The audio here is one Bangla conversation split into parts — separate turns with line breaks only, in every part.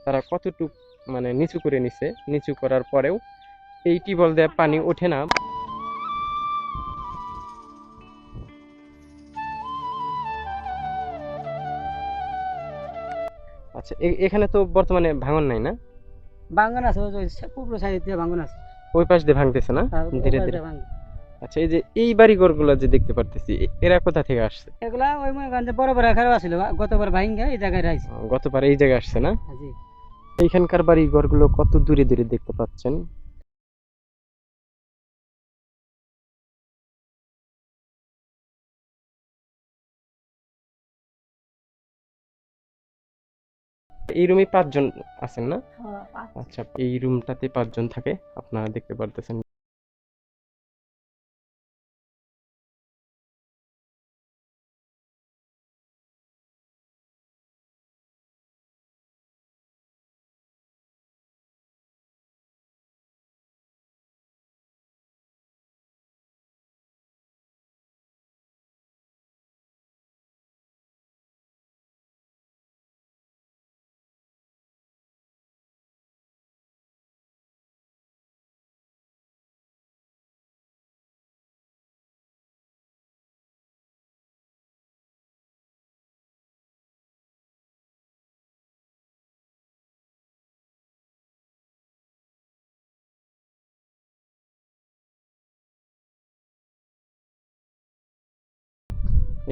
তারা কতটুক মানে নিচু করে নিছে, নিচু করার পরেও এই টিউবওয়েল দিয়ে পানি ওঠে না। আচ্ছা, এখানে তো বর্তমানে ভাঙন নাই না?
ভাঙন আছে, পুরো সাইড দিয়ে ভাঙন আছে,
ওই পাশ দিয়ে ভাঙতেছে না ধীরে ধীরে? আচ্ছা, এই যে এই বাড়িঘর গুলা যে দেখতে পারতেছি, এরা কোথা থেকে আসছে?
এগুলা ওই মনে করেন যে বড় বড় আকারে আছিল, গতবার ভাঙা এই জায়গায় রাইছে।
গতবার এই জায়গায় আসছে না?
জি।
এইখানকার বাড়িঘর গুলো কত দূরে দূরে দেখতে পাচ্ছেন। এই রুমে 5 জন আছেন না? আচ্ছা, এই রুমটাতে 5 জন থাকে, আপনারা দেখতে পারতেছেন।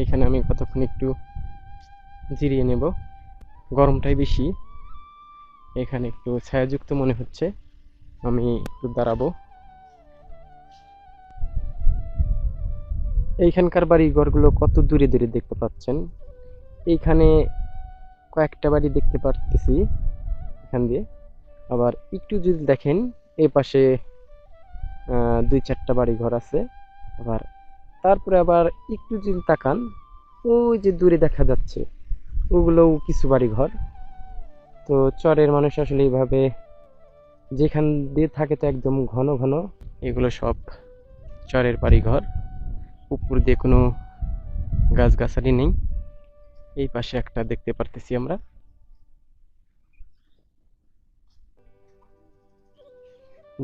এখানে আমি কতক্ষণ একটু জিরিয়ে নেব, গরমটাই বেশি। এখানে একটু ছায়াযুক্ত মনে হচ্ছে, আমি একটু দাঁড়াবো। এইখানকার বাড়ি ঘরগুলো কত দূরে দূরে দেখতে পাচ্ছেন। এইখানে কয়েকটা বাড়ি দেখতে পারতেছি এখান দিয়ে। আবার একটু যদি দেখেন, এই পাশে 2-4টা বাড়ি ঘর আছে। আবার তারপরে আবার একটু যদি তাকান, ওই যে দূরে দেখা যাচ্ছে, ওগুলোও কিছু বাড়ি ঘর। তো চরের মানুষ আসলে এইভাবে যেখান দিয়ে থাকে তো একদম ঘন ঘন, এগুলো সব চরের বাড়ি ঘর। উপর দিয়ে কোনো গাছগাছালি নেই। এই পাশে একটা দেখতে পারতেছি আমরা।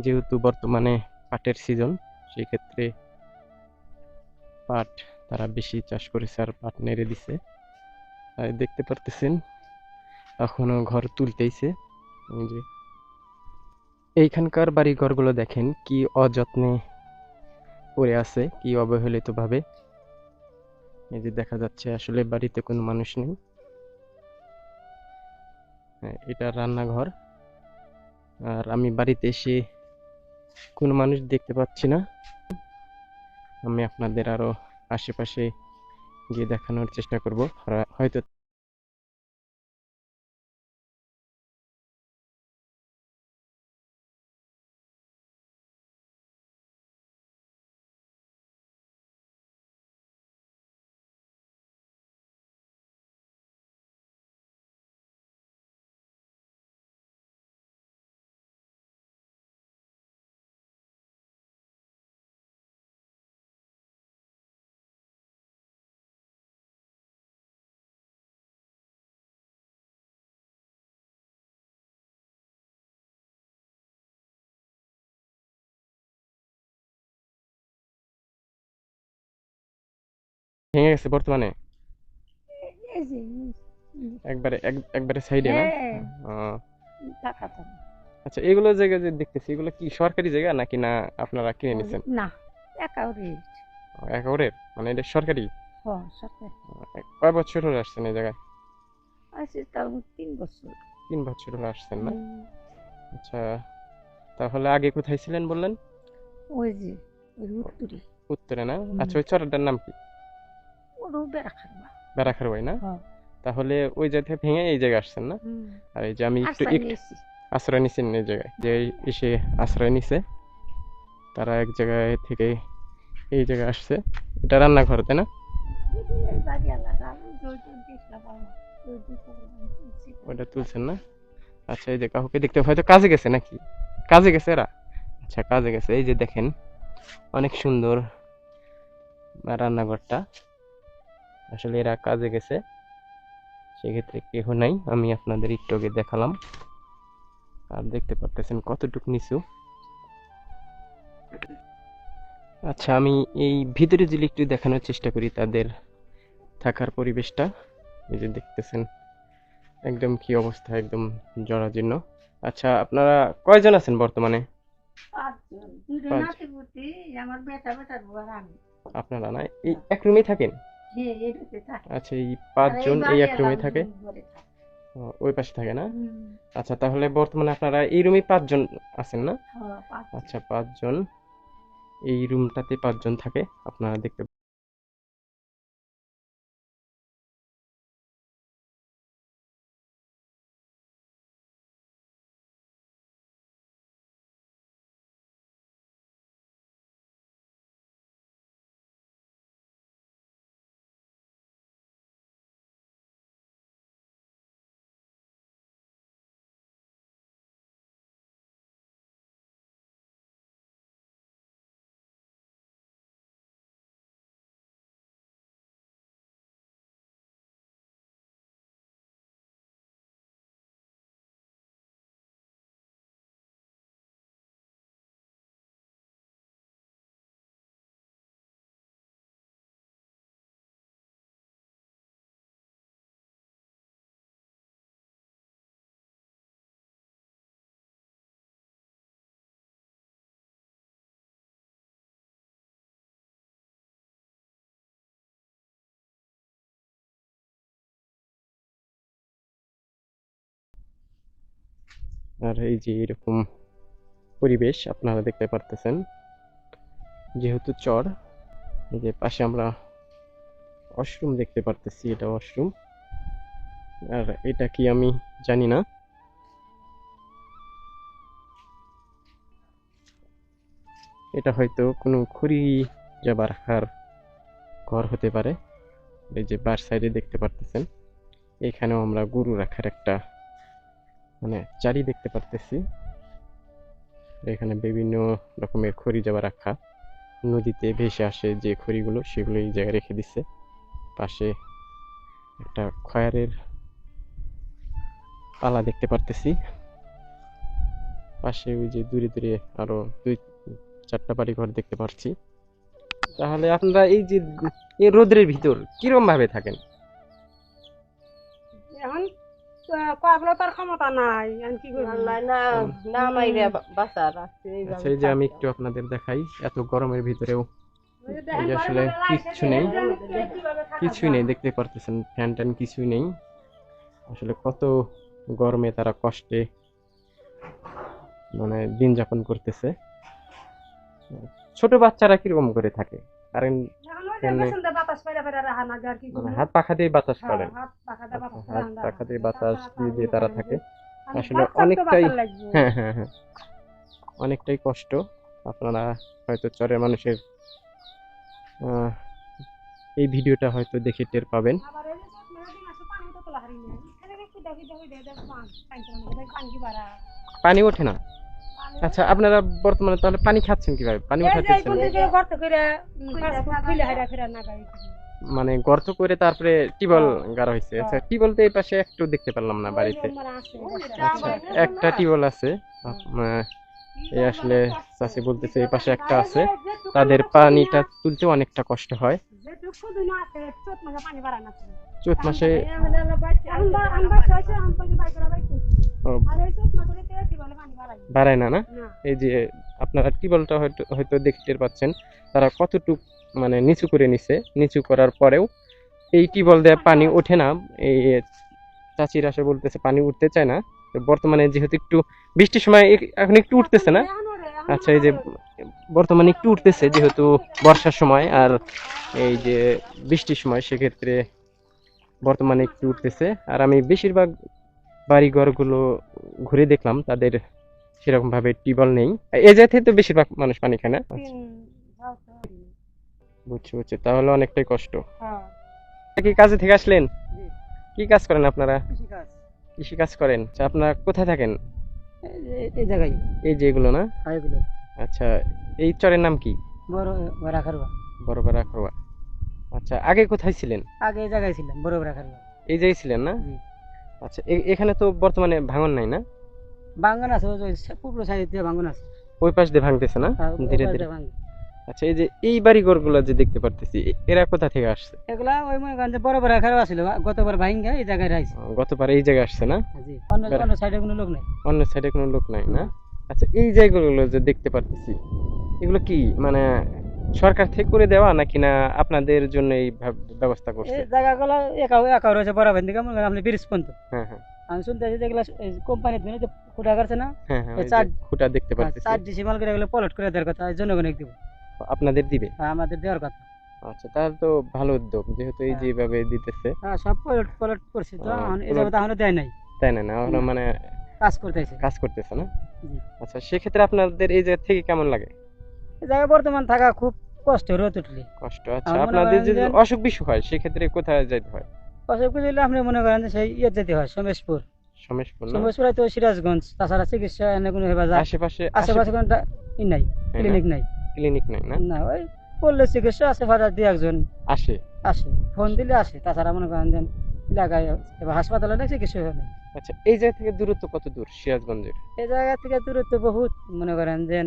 যেহেতু বর্তমানে পাটের সিজন, সেই ক্ষেত্রে পাট তারা বেশি চাষ করেছে আর পাট নেড়ে দিছে, তাই দেখতে পারতেছেন এখনো ঘর তুলতেইছে। এই যে এইখানকার বাড়ি ঘরগুলো দেখেন কি অযত্নে পড়ে আছে, কি অবহেলিত ভাবে। এই যে দেখা যাচ্ছে আসলে বাড়িতে কোনো মানুষ নেই। এটা রান্নাঘর, আর আমি বাড়িতে এসে কোনো মানুষ দেখতে পাচ্ছি না। আমি আপনাদের আরো আশেপাশে গিয়ে দেখানোর চেষ্টা করব, হয়তো। ভেঙে গেছে বর্তমানে একবারে একবারে সাইডে না? আচ্ছা, এগুলো জায়গা যে দেখতেছি, এগুলো কি সরকারি জায়গা নাকি না আপনারা কিনে নিছেন?
না, একাউরের।
একেবারে মানে এটা সরকারি?
সরকার।
কয় বছর হলো আসছেন এই জায়গায়?
আছে তাও 3 বছর।
3 বছর হলো আসছেন না? আচ্ছা, তাহলে আগে কোথায় ছিলেন বললেন?
ওই যে ওই উত্তরে।
উত্তরে না? আচ্ছা, ওই চরটার নাম কি?
ওরও বেড়াখারবা।
বেড়াখারবাই না? তাহলে ওই জায়গা থেকে ভেঙে এই জায়গায় আসছেন না? আর এই যে আমি একটু আশ্রয় নিছেন এই জায়গায়, যে এসে আশ্রয় নিছে, তারা এক জায়গায় থেকে এই জায়গায় আসছে। এটা রান্নাঘর তাই না? ওটা তুলছেন না? আচ্ছা, এই যে কাউকে দেখতে হয়তো কাজে গেছে নাকি? কাজে গেছে এরা? আচ্ছা, কাজে গেছে। এই যে দেখেন অনেক সুন্দর রান্নাঘরটা, আসলে এরা কাজে গেছে, সেক্ষেত্রে কেহ নাই। আমি আপনাদের একটু আগে দেখালাম, আর দেখতে পারতেছেন কতটুকু নিচু। আচ্ছা, আমি এই ভিতরে যদি একটু দেখানোর চেষ্টা করি তাদের থাকার পরিবেশটা। এই যে দেখতেছেন একদম কি অবস্থা, একদম জরাজীর্ণ। আচ্ছা, আপনারা কয়জন আছেন বর্তমানে?
পাঁচজন, দুটো
পাঁচ।
নাতিপুতি, আমার বেটা বেটার বউ আর আমি।
আপনারা না এই এক রুমেই থাকেন?
হ্যাঁ, এটাতে থাকি।
আচ্ছা, এই
আর এই
পাঁচজন এই এক রুমে
বাড়িওয়ালা
থাকে?
রুম করে থাকে।
ওই পাশে থাকে না?
হুম,
আচ্ছা, তাহলে বর্তমানে আপনারা এই রুমে পাঁচজন আছেন না?
হ্যাঁ, পাঁচজন।
আচ্ছা, পাঁচজন। এই রুমটাতে পাঁচজন থাকে, আপনারা দেখতে। আর এই যে এরকম পরিবেশ আপনারা দেখতে পারতেছেন, যেহেতু চর। এই যে পাশে আমরা ওয়াশরুম দেখতে পারতেছি, এটা ওয়াশরুম। আর এটা কি আমি জানি না। এটা হয়তো কোনো খড়ি জবা রাখার ঘর হতে পারে। এই যে বার সাইডে দেখতে পারতেছেন, এখানেও আমরা গরু রাখার একটা মানে চারি দেখতে পারতেছি। এখানে বিভিন্ন রকমের খড়ি জবা রাখা, নদীতে ভেসে আসে যে খড়িগুলো, সেগুলো এই জায়গায় রেখে দিচ্ছে। পাশে একটা খয়ারের পালা দেখতে পারতেছি। পাশে ওই যে দূরে দূরে আরো দুই চারটা বাড়ি ঘর দেখতে পাচ্ছি। তাহলে আপনারা এই যে এই রোদের ভিতর কিরকম ভাবে থাকেন?
এখন কয়েকগুলো তার ক্ষমতা নাই, এখন কি করবো?
আল্লাহ না, না মাইরে বাঁচা রাখছে এইভাবে
আচ্ছা, এই যে আমি
থাকতে
একটু আপনাদের দেখাই, এত গরমের ভিতরেও
ওই যে
এই
দেখেন
যে
ঘরে
আসলে
ঘরে লাইট
কিচ্ছু
আছে,
নেই,
এই যে আমি কিভাবে থাকা
কিছুই নেই, দেখতে পারতেছেন ফ্যান ট্যান কিছুই নেই। আসলে কত গরমে তারা কষ্টে মানে দিন যাপন করতেছে। ছোট বাচ্চারা কিরকম করে থাকে? কারেন্ট
এখন ওই যে
ফ্যান নেই,
মেশিন দিয়ে বাতাস পাইরা পাইরা রাখা না যায়, আর কি
মানে
করবো?
হাত পাখা দিয়ে বাতাস
হ্যাঁ,
করেন?
হাত পাখা দিয়ে বাতাস
আচ্ছা,
করে
হাত
আনতে
পাখা
হয়।
দিয়ে বাতাস
তাছাড়া
দিয়ে
তো
তারা
মনে
থাকে।
করেন যে আমি
আসলে
বাচ্চার তো
অনেকটাই,
বাঁচার লাগবে।
হ্যাঁ হ্যাঁ হ্যাঁ, অনেকটাই কষ্ট। আপনারা হয়তো চরের মানুষের আহ, এই ভিডিওটা হয়তো দেখে টের পাবেন।
আবার এই যে সব মেয়েদিন আসে পানি তো তোলা হারি নাই, খালি একটু দেখি দেখি দেখি দেখি পানি পানি কি বাড়া
পানি ওঠে না?
পানি
আচ্ছা, আপনারা বর্তমানে তাহলে পানি খাচ্ছেন কিভাবে? পানি
এই যে
উঠাতেছেন?
কোন দিকে গর্ত করে ফাস্টফুড খুলে হাইরা ফেরা না গাড়ি
মানে গর্ত করে তারপরে টিউবওয়েল গাড়া হয়েছে? আচ্ছা, টিউবওয়েল তো এই পাশে একটু দেখতে পারলাম না বাড়িতে। আচ্ছা, একটা টিউবওয়েল আছে। এই আসলে চাষি বলতেছে এই পাশে একটা আছে, তাদের পানিটা তুলতে অনেকটা কষ্ট হয়।
যেটুকু দিন আছে চোট মাসে পানি বাড়া না
চৈত মাসে
আমরা চাইছে আম পানি বাই করা বাইতে
ও,
আর এই চোট মাসে তে কি বলে পানি বাড়াই
বাড়ায় না না?
না
এই যে আপনারা টিউবওয়েলটা হয়তো হয়তো দেখতে পাচ্ছেন, তারা কতটুক মানে নিচু করে নিছে, নিচু করার পরেও এই টিউবওয়েল দিয়ে পানি ওঠে না। এই চাচিরা আসে বলতেছে পানি উঠতে চায় না। তো বর্তমানে যেহেতু একটু বৃষ্টির সময় এখন একটু উঠতেছে না। আচ্ছা, এই যে বর্তমানে একটু উঠতেছে যেহেতু বর্ষার সময়, আর এই যে বৃষ্টির সময়, সেক্ষেত্রে বর্তমানে একটু উঠতেছে। আর আমি বেশিরভাগ বাড়ি ঘরগুলো ঘুরে দেখলাম, তাদের সেরকম ভাবে টিউবওয়েল নেই। এই জায়গাতে তো বেশিরভাগ মানুষ পানি খায় না। আচ্ছা, বুঝছি বুঝছি, তাহলে অনেকটাই কষ্ট। কি কাজে থেকে আসলেন? কি কাজ করেন আপনারা?
কৃষিকাজ
কৃষি কাজ করেন? আচ্ছা, আপনারা কোথায় থাকেন?
এই জায়গায়
এই যে এগুলো না?
এগুলো
আচ্ছা, এই চরের নাম কি?
বড় বড় খারবা।
বড় বড় আখড়া। আচ্ছা, আগে কোথায় ছিলেন?
আগে এই জায়গায় ছিলাম বড় বড় খারবা।
এই জায়গায় ছিলেন না?
জি।
আচ্ছা, এখানে তো বর্তমানে ভাঙন নাই না?
ভাঙ্গন আছে, ওই যে পূর্ব সাইড দিয়ে ভাঙ্গন আছে।
ওই পাশ দিয়ে ভাঙতেছে না
হ্যাঁ, ওই
ধীরে
পাশ
ধীরে?
দিয়ে ভাঙ্গে।
আচ্ছা, এই যে এই বাড়িঘর গুলা যে দেখতে পারতেছি, এরা কোথা থেকে আসছে?
এগুলা ওই মনে করেন যে বড় বড় আকারও আছিল, গতবার ভাঙ্গা এই জায়গায় রাখছে।
গতবার এই জায়গায় আসছে না?
জি, অন্য সাইডে কোনো লোক নাই।
অন্য সাইডে কোনো লোক নাই না? আচ্ছা, এই জায়গাগুলো যে দেখতে পারতেছি, এগুলো কি মানে সরকার থেকে করে দেওয়া নাকি না আপনাদের জন্য এই ব্যবস্থা করছে?
এই জায়গাগুলো একা রয়েছে বরাবর দিকে, মনে করেন আপনি ব্রিজ পর্যন্ত।
হ্যাঁ হ্যাঁ
আমি শুনতেছি যেগুলো কোম্পানির জন্য যে খুঁটা কাটছে না,
হ্যাঁ হ্যাঁ,
এই
ওই যে
চার-
খুঁটা দেখতে পারতেছি।
4 ডিসিমাল করে এগুলো পলট করে দেওয়ার কথা, জনগণকে দিব।
আপনাদের দিবে?
আমাদের দেওয়ার কথা।
আচ্ছা, তাহলে তো ভালো উদ্যোগ, যেহেতু এই
হ্যাঁ।
যেভাবে দিতেছে।
হ্যাঁ, সব পলট করছি তো, এই
পুরো-
যাবো তাহলে দেয় নাই,
তাই না? না ওরা মানে
কাজ করতেছে।
কাজ করতেছে না?
জি।
আচ্ছা, সেক্ষেত্রে আপনাদের এই জায়গা থেকে কেমন লাগে?
এই জায়গায় বর্তমান থাকা খুব কষ্ট, রোদ উঠলে।
কষ্ট? আচ্ছা,
আমার মনে
আপনাদের
করেন
যদি
যে-
অসুখ বিসুখ হয় সেক্ষেত্রে কোথায় যেতে হয়?
অসুখ হলে আপনি মনে করেন যে সেই যেতে হয় সমেশপুর।
সমেশপুর না?
সমেশপুর তো সিরাজগঞ্জ, তাছাড়া চিকিৎসা এনে কোনো হেবা যায়
আশেপাশে
আশেপাশে কোনো ই নাই,
তাই না?
ক্লিনিক নাই।
ক্লিনিক নাই না?
না, ওই করলে চিকিৎসা আছে, ভাড়া দিয়ে একজন
আসে?
আসে, ফোন দিলে আসে। তাছাড়া মনে করেন যে এলাকায় এবার হাসপাতালে নেই, চিকিৎসা নেই।
আচ্ছা, এই জায়গা থেকে দূরত্ব কত দূর সিরাজগঞ্জের?
এই জায়গা থেকে দূরত্ব বহুত, মনে করেন যে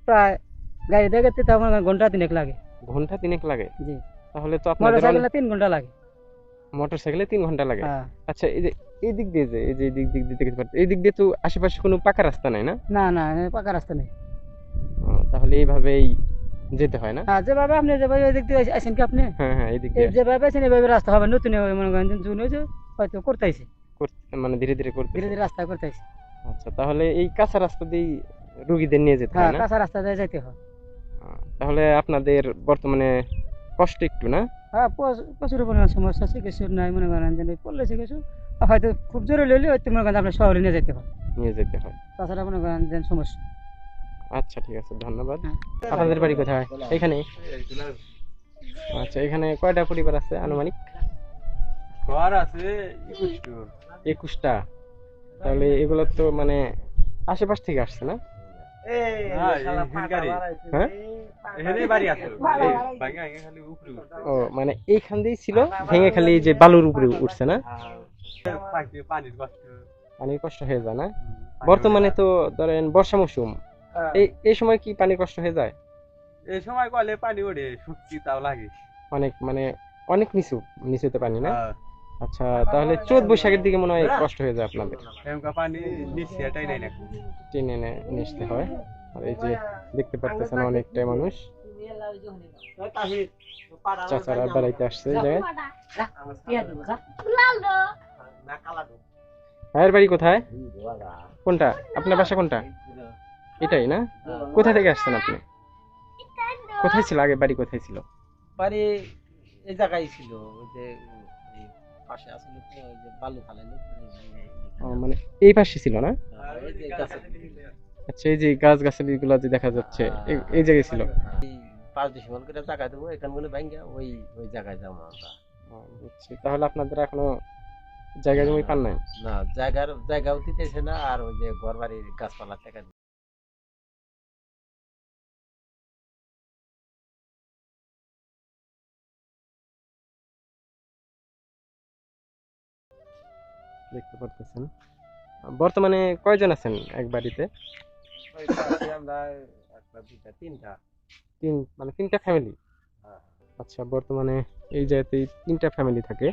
প্রায় গাড়ি দেখতে তো মনে করেন ঘন্টা 3 লাগে।
ঘন্টা 3 লাগে?
জি,
তাহলে তো
মোটর
আপনাদের
সাইকেলে 3 ঘন্টা লাগে।
মোটরসাইকেলে 3 ঘন্টা লাগে?
হ্যাঁ।
আচ্ছা, এই যে এই দিক দিয়ে যে এই যে এই দিক দিয়ে দেখতে পাচ্ছেন, এই দিক দিয়ে তো আশেপাশে কোনো পাকা রাস্তা নাই না?
না না, পাকা রাস্তা নেই।
তাহলে এইভাবেই যেতে হয় না?
হ্যাঁ, যেভাবে আপনি যেভাবে এদিক দিয়ে আসেন কি আপনি,
হ্যাঁ হ্যাঁ, এই দিক
এই
দিয়ে
যেভাবে আছেন এভাবে রাস্তা হবে। নতুন মনে করেন যে জুন হয়েছে, হয়তো করতেছে,
মানে ধীরে ধীরে করতে।
ধীরে ধীরে রাস্তা করতেছে।
আচ্ছা, তাহলে এই কাঁচা রাস্তা দিয়ে রুগীদের নিয়ে যেতে
হ্যাঁ,
হয় না?
কাঁচা রাস্তা দিয়ে যেতে হয়।
তাহলে আপনাদের বর্তমানে কষ্ট একটু না?
হ্যাঁ, প্রচুর পরিমাণ সমস্যা, চিকিৎসা নাই। মনে করেন যে পড়লে চিকিৎসা হয়তো খুব জোরে লইলে হয়তো মনে করেন আপনার শহরে নিয়ে যেতে হয়।
নিয়ে যেতে হয়?
তাছাড়া মনে করেন যে সমস্যা।
আচ্ছা, ঠিক আছে, ধন্যবাদ।
হ্যাঁ।
আপনাদের বাড়ি কোথায়? এখানে? আচ্ছা, এখানে কয়টা পরিবার আছে আনুমানিক?
ঘর আছে
21টা? তাহলে এগুলো তো মানে আশেপাশ থেকে আসছে না? হ্যাঁ?
এখানেই বাড়ি আছে, ভাঙা খালি উপরে উঠছে।
ও, মানে এইখান দিয়েই ছিল, ভেঙে খালি এই যে বালুর উপরে উঠছে না?
পানির কষ্ট।
পানির কষ্ট হয়ে যায় না? বর্তমানে তো ধরেন বর্ষা মৌসুম, এই সময় কি পানির কষ্ট হয়ে যায়?
এই সময় কলে পানি ওঠে, শুকতি তাও লাগে।
অনেক মানে অনেক নিচুতে পানি না?
হ্যাঁ।
আচ্ছা, তাহলে চৈত বৈশাখের দিকে মনে হয় কষ্ট হয়ে যায় আপনাদের,
এমকা পানি নিচ্ছে এটাই নাই না।
টেনে এনে নিয়ে আসতে হয়। আর এই যে দেখতে পারতেছেন অনেকটাই মানুষ, চাচারা বেড়াইতে আসছে এই জায়গায়। ভাইয়ের বাড়ি কোথায়? কোনটা? আপনার বাসা কোনটা? এটাই না? কোথা থেকে আসছেন আপনি? কোথায় ছিল আগে বাড়ি, কোথায় ছিল?
বাড়ি এই জায়গায় ছিল, ওই যে এই পাশে আসলে তো ওই যে বালু ফালাইলো,
মানে এই পাশে ছিল না?
এই যে গাছে
আচ্ছা, এই যে গাছ গাছালি গুলা যে দেখা যাচ্ছে, এই জায়গায় ছিল?
এই 5 ডিসিমাল করে জায়গা দেবো, এখানগুলো ভাঙ্গা ওই ওই জায়গায় যাবো আমরা।
বুঝছি। তাহলে আপনাদের এখনো জায়গা জমি পান নাই?
না, জায়গাও দিতেছে না, আর ওই যে ঘর বাড়ির গাছপালা টাকা
দেখতে পারতেছেন। বর্তমানে কয়জন আছেন এক বাড়িতে?
আমরা 1 2 3টা।
মানে 3টা ফ্যামিলি? আচ্ছা, বর্তমানে এই জায়গাতে 3টা ফ্যামিলি থাকে।